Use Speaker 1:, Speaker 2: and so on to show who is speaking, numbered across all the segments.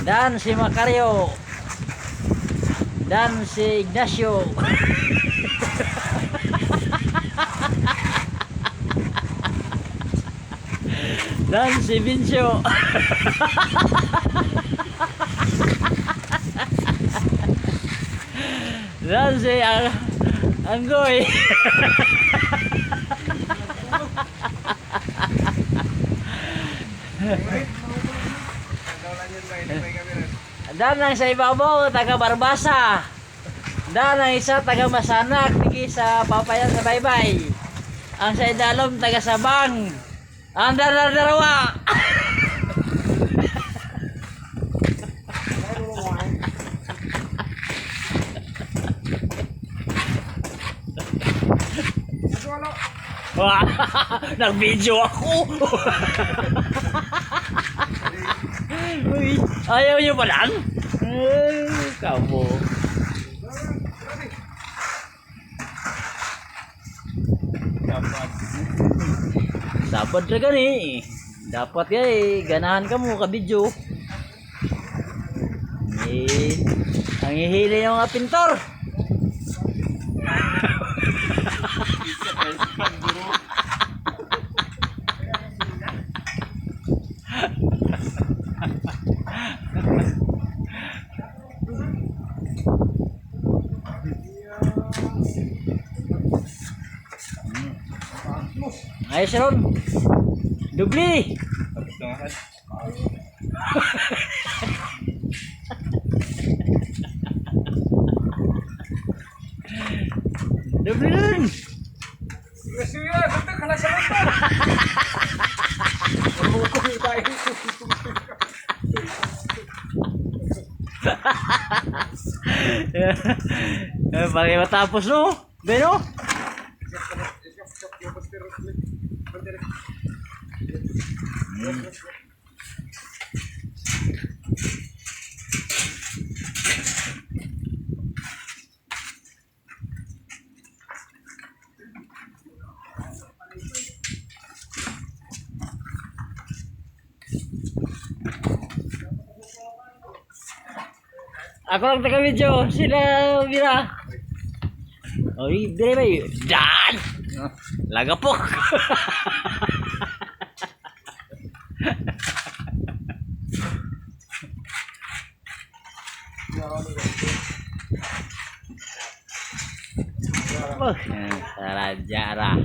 Speaker 1: Dan si Macario. Dan si Ignacio. Dan si Vincio. Dan si Anggoy. Dan ang sa ibabaw, taga Barbasa. Dan ang isa, taga Masanak, tigi sa Papayan sa Baybay. Ang sa idalom, taga Sabang. Ang darawa. Wah, nag-video ako. Uy, ayaw nyo pa lang? Kamo. Dapat na gani. Dapat ya ganahan ka mo ka-video. Ang ihili yung mga pintor. Ayos Ron. Dubli. Dubli Ron. Pag matapos no? Beno? Ako lang taga-video, sila Mira. Oh, dire ba yun? Dan! Lagapok! Sarajara.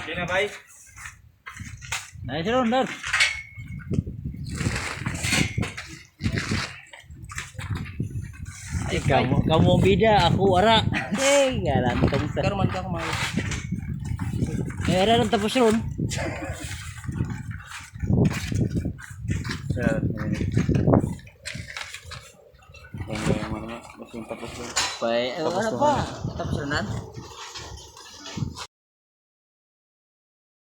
Speaker 2: Sige na, bay.
Speaker 1: Nice Ron, Dan. Ay, kamu bida, aku ara. Eh, galantong sa.
Speaker 2: Karuman ka kumain.
Speaker 1: Eh, ara lang tapos Ron.
Speaker 2: Tapos
Speaker 1: Pay, ano pa? Tapos Ronan?